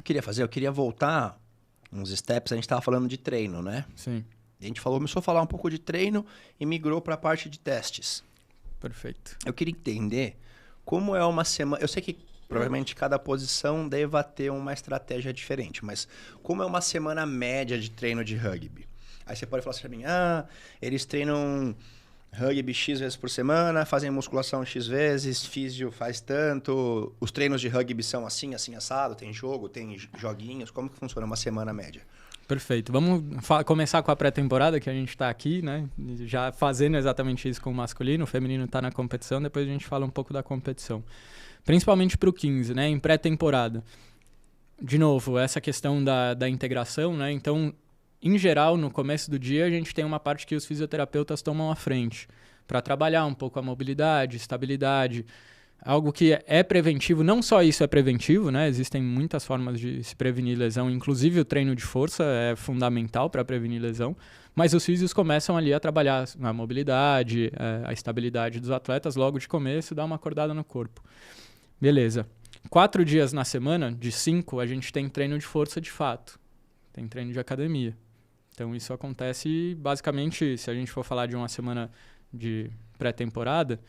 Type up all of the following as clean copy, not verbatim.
queria fazer? Eu queria voltar uns steps, a gente estava falando de treino, né? Sim. A gente começou a falar um pouco de treino e migrou para a parte de testes. Perfeito. Eu queria entender como é uma semana... Eu sei que provavelmente cada posição deva ter uma estratégia diferente, mas como é uma semana média de treino de rugby? Aí você pode falar assim pra mim, eles treinam rugby X vezes por semana, fazem musculação X vezes, físio faz tanto, os treinos de rugby são assim, assim, assado, tem jogo, tem joguinhos, como que funciona uma semana média? Perfeito. Vamos começar com a pré-temporada, que a gente está aqui, né? Já fazendo exatamente isso com o masculino, o feminino está na competição, depois a gente fala um pouco da competição. Principalmente para o 15, né? Em pré-temporada. De novo, essa questão da integração, né? Então, em geral, no começo do dia, a gente tem uma parte que os fisioterapeutas tomam à frente para trabalhar um pouco a mobilidade, estabilidade, algo que é preventivo. Não só isso é preventivo, né? Existem muitas formas de se prevenir lesão, inclusive o treino de força é fundamental para prevenir lesão, mas os físios começam ali a trabalhar a mobilidade, a estabilidade dos atletas logo de começo, dar uma acordada no corpo. Beleza. 4 dias na semana, de 5, a gente tem treino de força de fato. Tem treino de academia. Então, isso acontece basicamente, se a gente for falar de uma semana de pré-temporada,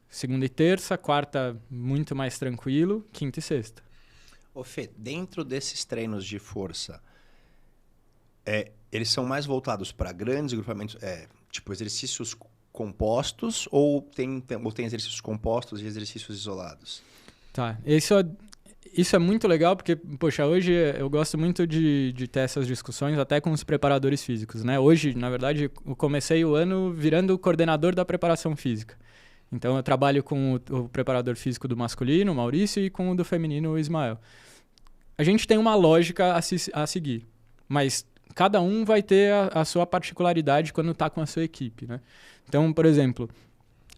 segunda e terça, quarta muito mais tranquilo, quinta e sexta. Ô Fê, dentro desses treinos de força, eles são mais voltados para grandes grupamentos, tipo exercícios compostos ou tem exercícios compostos e exercícios isolados? Tá, isso é muito legal porque, poxa, hoje eu gosto muito de ter essas discussões até com os preparadores físicos, né? Hoje, na verdade, eu comecei o ano virando coordenador da preparação física. Então, eu trabalho com o preparador físico do masculino, o Maurício, e com o do feminino, o Ismael. A gente tem uma lógica a seguir, mas cada um vai ter a sua particularidade quando está com a sua equipe, né? Então, por exemplo,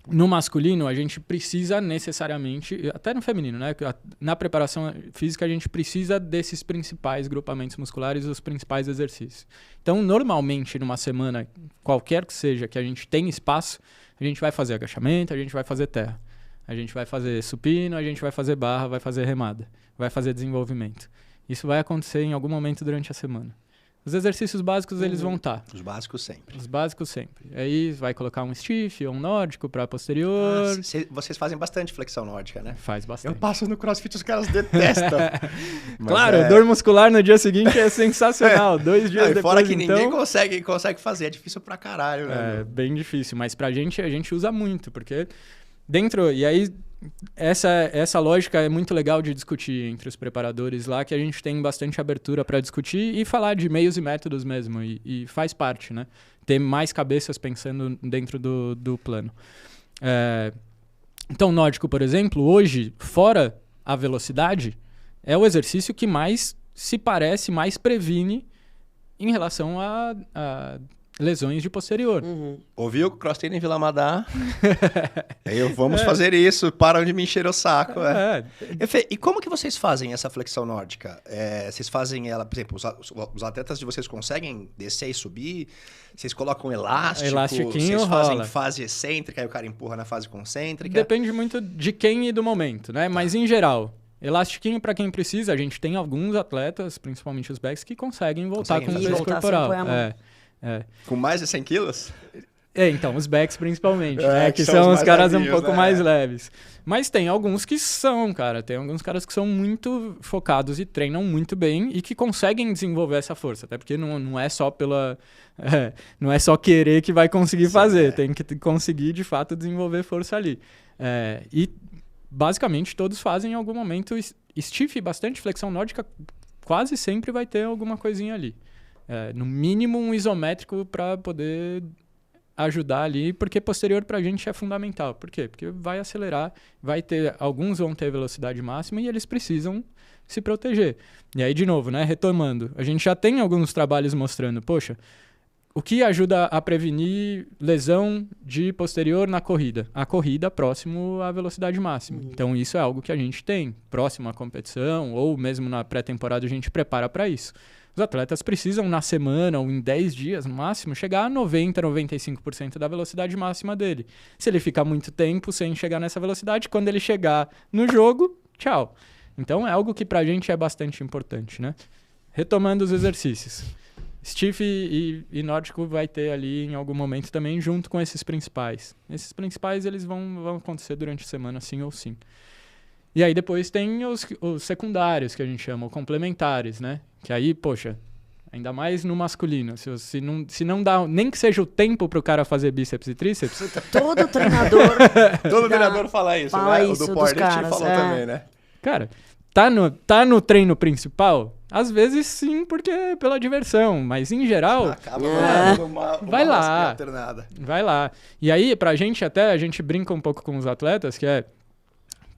no masculino, a gente precisa necessariamente, até no feminino, né? Na preparação física, a gente precisa desses principais grupamentos musculares, os principais exercícios. Então, normalmente, numa semana, qualquer que seja, que a gente tem espaço, a gente vai fazer agachamento, a gente vai fazer terra. A gente vai fazer supino, a gente vai fazer barra, vai fazer remada, vai fazer desenvolvimento. Isso vai acontecer em algum momento durante a semana. Os exercícios básicos, eles vão estar. Os básicos sempre. Os básicos sempre. Aí vai colocar um stiff ou um nórdico para posterior. Vocês fazem bastante flexão nórdica, né? Faz bastante. Eu passo no CrossFit, os caras detestam. Claro, dor muscular no dia seguinte é sensacional. 2 dias depois, fora que ninguém consegue fazer. É difícil pra caralho, né? É bem difícil. Mas pra gente, a gente usa muito. Porque dentro... E aí... Essa lógica é muito legal de discutir entre os preparadores lá, que a gente tem bastante abertura para discutir e falar de meios e métodos mesmo, e faz parte, né? Ter mais cabeças pensando dentro do plano. Então, nórdico, por exemplo, hoje, fora a velocidade, é o exercício que mais se parece, mais previne em relação a lesões de posterior. Ouviu? Cross-trainer em Vila Madá. Vamos fazer isso. Param de me encher o saco. E como que vocês fazem essa flexão nórdica? Vocês fazem ela, por exemplo, os atletas de vocês conseguem descer e subir? Vocês colocam elástico? Elastiquinho vocês fazem rola. Fase excêntrica e o cara empurra na fase concêntrica? Depende muito de quem e do momento, né? Mas em geral... Elastiquinho para quem precisa, a gente tem alguns atletas, principalmente os backs, que conseguem voltar com o peso corporal. Com mais de 100 quilos? Então, os backs principalmente, né? Que são os caras levinhos, um pouco mais leves. Mas tem alguns que são, cara. Tem alguns caras que são muito focados e treinam muito bem e que conseguem desenvolver essa força. Até porque não é só não é só querer que vai conseguir fazer. Tem que conseguir, de fato, desenvolver força ali. E, basicamente, todos fazem em algum momento stiff, bastante flexão nórdica. Quase sempre vai ter alguma coisinha ali. No mínimo um isométrico para poder ajudar ali, porque posterior pra gente é fundamental. Por quê? Porque vai acelerar, alguns vão ter velocidade máxima e eles precisam se proteger. E aí, de novo, né, retomando, a gente já tem alguns trabalhos mostrando, poxa, o que ajuda a prevenir lesão de posterior na corrida? A corrida próximo à velocidade máxima. Então, isso é algo que a gente tem. Próximo à competição, ou mesmo na pré-temporada, a gente prepara para isso. Os atletas precisam, na semana ou em 10 dias, no máximo, chegar a 90%, 95% da velocidade máxima dele. Se ele ficar muito tempo sem chegar nessa velocidade, quando ele chegar no jogo, tchau. Então é algo que pra gente é bastante importante, né? Retomando os exercícios. Stiff e nórdico vai ter ali em algum momento também junto com esses principais. Esses principais eles vão acontecer durante a semana, sim ou sim. E aí depois tem os secundários, que a gente chama, ou complementares, né? Que aí, poxa, ainda mais no masculino. Se não dá, nem que seja o tempo pro cara fazer bíceps e tríceps... Todo treinador... Todo treinador fala isso, né? O do powerlifting falou também, né? Cara, tá no treino principal? Às vezes sim, porque é pela diversão. Mas em geral... Acaba uma vai lá. alternada. Vai lá. E aí, pra gente até, a gente brinca um pouco com os atletas, que é...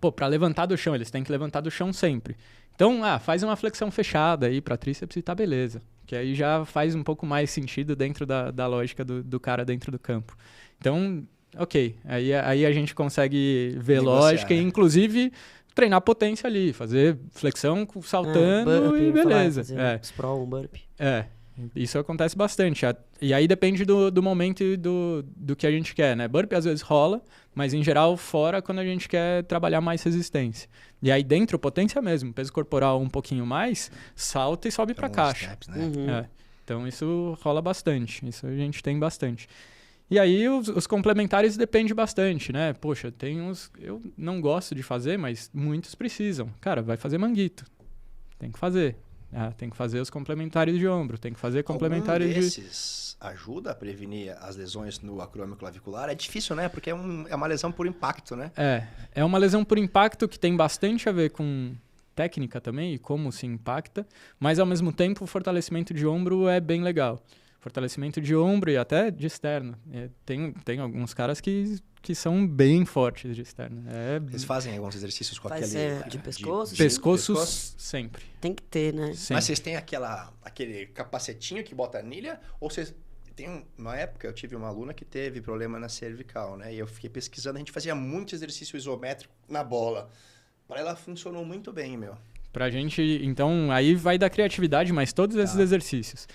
Pô, pra levantar do chão, eles têm que levantar do chão sempre. Então, faz uma flexão fechada aí pra tríceps e tá beleza. Que aí já faz um pouco mais sentido dentro da lógica do cara dentro do campo. Então, ok. Aí a gente consegue ver lógica e, inclusive, treinar potência ali. Fazer flexão saltando burpee, e beleza. Sprawl, burpee. Isso acontece bastante. E aí depende do momento e do que a gente quer, né? Burpee às vezes rola, mas em geral fora quando a gente quer trabalhar mais resistência. E aí dentro, potência mesmo, peso corporal um pouquinho mais, salta e sobe para caixa. Steps, né? Então isso rola bastante, isso a gente tem bastante. E aí os complementares depende bastante, né? Poxa, tem uns... Eu não gosto de fazer, mas muitos precisam. Cara, vai fazer manguito. Tem que fazer. Tem que fazer os complementares de ombro, tem que fazer complementares desses ajuda a prevenir as lesões no acrômio clavicular? É difícil, né? Porque é uma lesão por impacto, né? É uma lesão por impacto que tem bastante a ver com técnica também e como se impacta, mas ao mesmo tempo o fortalecimento de ombro é bem legal. Fortalecimento de ombro e até de externo. Tem alguns caras que são bem fortes de externo. Eles fazem alguns exercícios com aquele... de pescoço? Pescoços sempre. Tem que ter, né? Sempre. Mas vocês têm aquele capacetinho que bota a anilha? Ou vocês... Uma época eu tive uma aluna que teve problema na cervical, né? E eu fiquei pesquisando, a gente fazia muito exercício isométrico na bola. Para ela funcionou muito bem, meu. Pra gente, então, aí vai da criatividade, mas todos esses exercícios.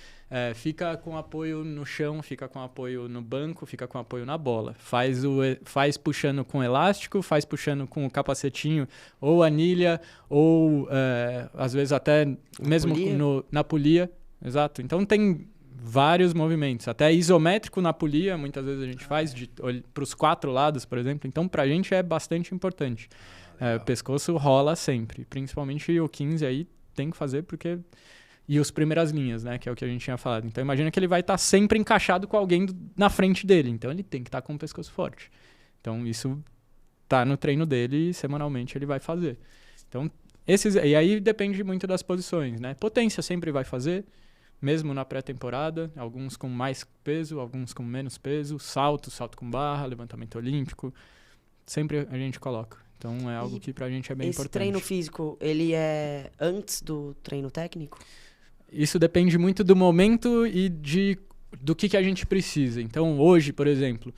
Fica com apoio no chão, fica com apoio no banco, fica com apoio na bola. Faz puxando com elástico, faz puxando com o capacetinho, ou anilha, ou às vezes até mesmo na polia. Exato. Então tem vários movimentos. Até isométrico na polia, muitas vezes a gente faz para os 4 lados, por exemplo. Então pra gente é bastante importante. O pescoço rola sempre. Principalmente o 15 aí tem que fazer porque... E os primeiras linhas, né? Que é o que a gente tinha falado. Então, imagina que ele vai estar sempre encaixado com alguém na frente dele. Então, ele tem que estar com o pescoço forte. Então, isso tá no treino dele e semanalmente ele vai fazer. Então, e aí depende muito das posições, né? Potência sempre vai fazer, mesmo na pré-temporada. Alguns com mais peso, alguns com menos peso. Salto com barra, levantamento olímpico. Sempre a gente coloca. Então, é algo que pra gente é bem importante. Esse treino físico, ele é antes do treino técnico? Isso depende muito do momento e do que a gente precisa. Então, hoje, por exemplo,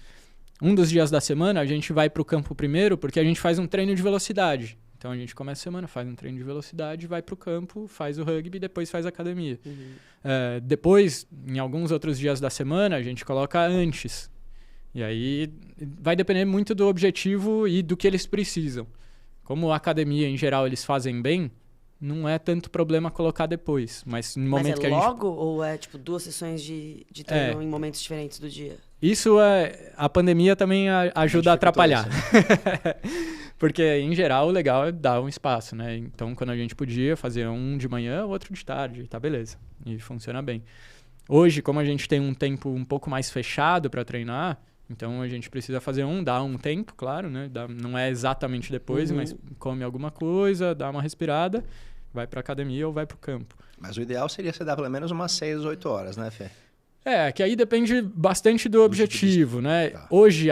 um dos dias da semana, a gente vai para o campo primeiro porque a gente faz um treino de velocidade. Então, a gente começa a semana, faz um treino de velocidade, vai para o campo, faz o rugby e depois faz academia. Depois, em alguns outros dias da semana, a gente coloca antes. E aí, vai depender muito do objetivo e do que eles precisam. Como a academia, em geral, eles fazem bem... Não é tanto problema colocar depois, mas no momento que a gente... logo ou é tipo 2 sessões de treino em momentos diferentes do dia? Isso a pandemia também ajuda a atrapalhar. Porque, em geral, o legal é dar um espaço, né? Então, quando a gente podia fazer um de manhã, outro de tarde, tá beleza. E funciona bem. Hoje, como a gente tem um tempo um pouco mais fechado para treinar, então a gente precisa fazer dá um tempo, claro, né? Não é exatamente depois, mas come alguma coisa, dá uma respirada, vai pra academia ou vai pro campo. Mas o ideal seria você dar pelo menos umas 6, 8 horas, né, Fê? Que aí depende bastante do objetivo, né? Tá. Hoje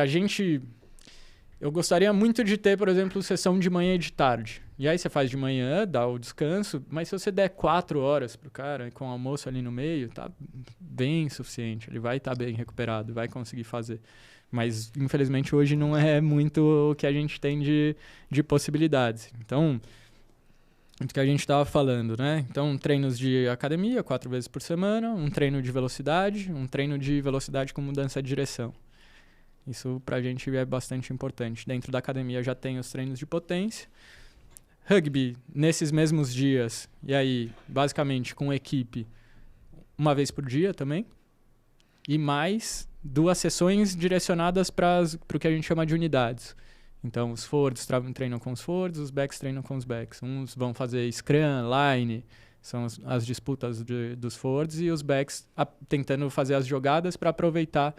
eu gostaria muito de ter, por exemplo, sessão de manhã e de tarde. E aí você faz de manhã, dá o descanso, mas se você der 4 horas pro cara, com o almoço ali no meio, tá bem suficiente. Ele vai estar bem recuperado, vai conseguir fazer. Mas, infelizmente, hoje não é muito o que a gente tem de possibilidades. Então, o que a gente estava falando, né? Então, treinos de academia, 4 vezes por semana, um treino de velocidade com mudança de direção. Isso pra gente é bastante importante. Dentro da academia já tem os treinos de potência. Rugby nesses mesmos dias, e aí, basicamente, com equipe, uma vez por dia também, e mais 2 sessões direcionadas para o que a gente chama de unidades. Então, os forwards treinam com os forwards, os backs treinam com os backs. Uns vão fazer scrum, line, são as disputas dos forwards, e os backs tentando fazer as jogadas para aproveitar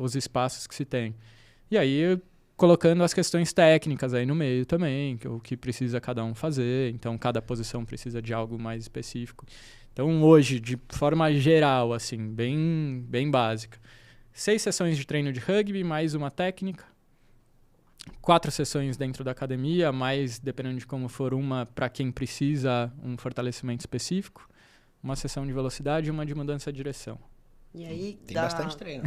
os espaços que se tem. E aí, colocando as questões técnicas aí no meio também, o que precisa cada um fazer. Então, cada posição precisa de algo mais específico. Então, hoje, de forma geral, assim, bem básica, 6 sessões de treino de rugby, mais uma técnica. 4 sessões dentro da academia, mais, dependendo de como for, uma para quem precisa um fortalecimento específico. Uma sessão de velocidade e uma de mudança de direção. E aí tem bastante treino.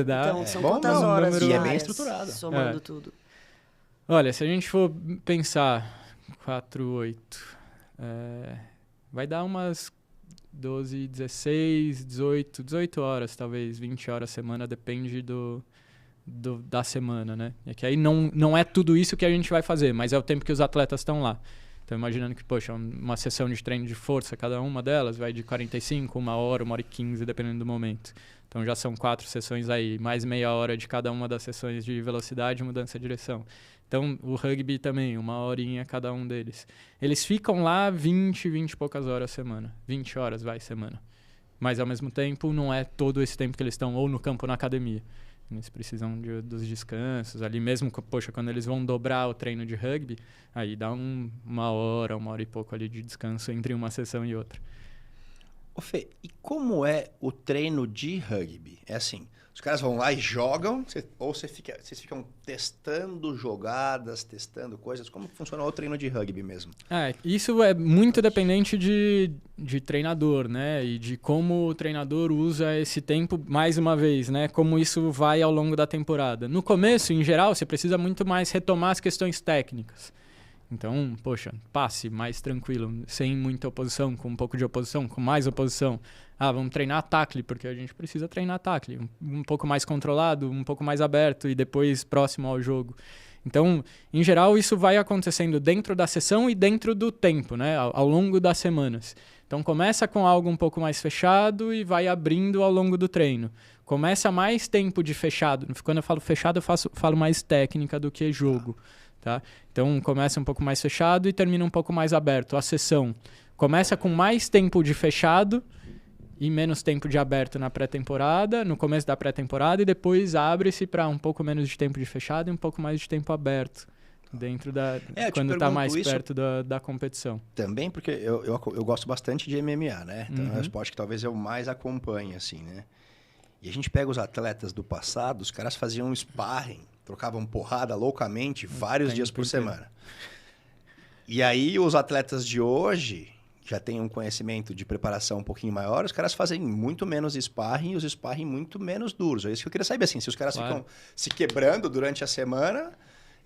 Dá. Então, são quantas horas? E é bem estruturado. Somando tudo. Olha, se a gente for pensar 4, 8, vai dar umas 12, 16, 18 horas, talvez 20 horas a semana, depende da semana, né? É que aí não é tudo isso que a gente vai fazer, mas é o tempo que os atletas estão lá. Então, imaginando que, poxa, uma sessão de treino de força, cada uma delas vai de 45, 1 hora, 1h15, dependendo do momento. Então, já são 4 sessões aí, mais meia hora de cada uma das sessões de velocidade e mudança de direção. Então, o rugby também, 1 horinha cada um deles. Eles ficam lá 20 e poucas horas a semana. 20 horas, semana. Mas, ao mesmo tempo, não é todo esse tempo que eles estão ou no campo ou na academia. Eles precisam dos descansos. Ali mesmo, poxa, quando eles vão dobrar o treino de rugby, aí dá 1 hora, 1 hora e pouco ali de descanso entre uma sessão e outra. Ô Fê, e como é o treino de rugby? É assim, os caras vão lá e jogam, ou vocês ficam testando jogadas, testando coisas? Como funciona o treino de rugby mesmo? Isso é muito dependente de treinador, né? E de como o treinador usa esse tempo, mais uma vez, né? Como isso vai ao longo da temporada. No começo, em geral, você precisa muito mais retomar as questões técnicas. Então, poxa, passe mais tranquilo, sem muita oposição, com um pouco de oposição, com mais oposição. Vamos treinar tackle, porque a gente precisa treinar tackle. Um pouco mais controlado, um pouco mais aberto e depois próximo ao jogo. Então, em geral, isso vai acontecendo dentro da sessão e dentro do tempo, né? Ao longo das semanas. Então, começa com algo um pouco mais fechado e vai abrindo ao longo do treino. Começa mais tempo de fechado. Quando eu falo fechado, eu falo mais técnica do que jogo. Tá? Então, começa um pouco mais fechado e termina um pouco mais aberto. A sessão começa com mais tempo de fechado e menos tempo de aberto na pré-temporada, no começo da pré-temporada, e depois abre-se para um pouco menos de tempo de fechado e um pouco mais de tempo aberto dentro quando está mais perto da competição. Também porque eu gosto bastante de MMA, né? Então, é um esporte que talvez eu mais acompanhe, assim, né? E a gente pega os atletas do passado, os caras faziam sparring, trocavam porrada loucamente vários dias por semana. E aí os atletas de hoje já têm um conhecimento de preparação um pouquinho maior, os caras fazem muito menos sparring e os sparring muito menos duros. É isso que eu queria saber, assim, se os caras ficam se quebrando durante a semana,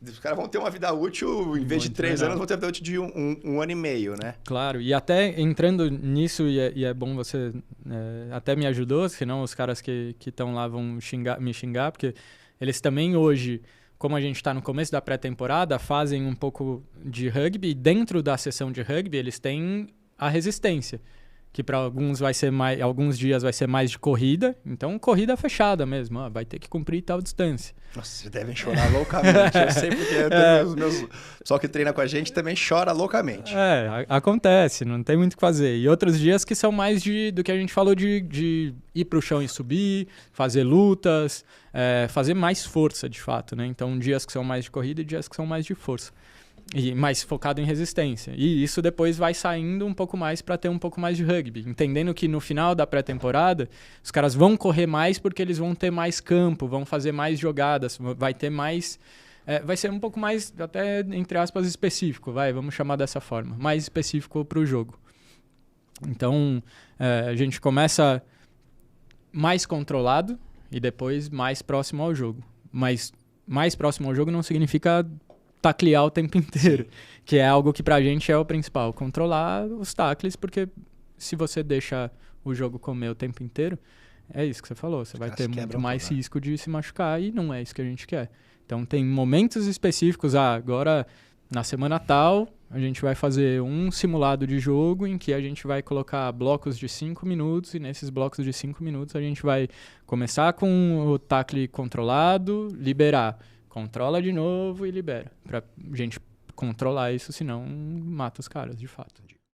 os caras vão ter uma vida útil, em vez de 3 anos, vão ter uma vida útil de um ano e meio, né? Claro, e até entrando nisso, e é bom você até me ajudou, senão os caras que estão lá vão me xingar, porque eles também hoje, como a gente está no começo da pré-temporada, fazem um pouco de rugby, e dentro da sessão de rugby eles têm a resistência, que para alguns dias vai ser mais de corrida, então corrida fechada mesmo, vai ter que cumprir tal distância. Nossa, vocês devem chorar loucamente, eu sei porque os meus... Só que treina com a gente também chora loucamente. Acontece, não tem muito o que fazer. E outros dias que são mais do que a gente falou de ir para o chão e subir, fazer lutas, fazer mais força de fato, né? Então dias que são mais de corrida e dias que são mais de força. E mais focado em resistência. E isso depois vai saindo um pouco mais para ter um pouco mais de rugby. Entendendo que no final da pré-temporada, os caras vão correr mais porque eles vão ter mais campo, vão fazer mais jogadas, vai ter mais... vai ser um pouco mais, até entre aspas, específico, vamos chamar dessa forma. Mais específico para o jogo. Então, a gente começa mais controlado e depois mais próximo ao jogo. Mas mais próximo ao jogo não significa taclear o tempo inteiro, que é algo que pra gente é o principal, controlar os tacles, porque se você deixa o jogo comer o tempo inteiro, é isso que você falou, você vai ter muito mais risco de se machucar e não é isso que a gente quer. Então tem momentos específicos, agora na semana tal, a gente vai fazer um simulado de jogo em que a gente vai colocar blocos de 5 minutos e nesses blocos de 5 minutos a gente vai começar com o tackle controlado, liberar, controla de novo e libera. Pra gente controlar isso, senão mata os caras, de fato.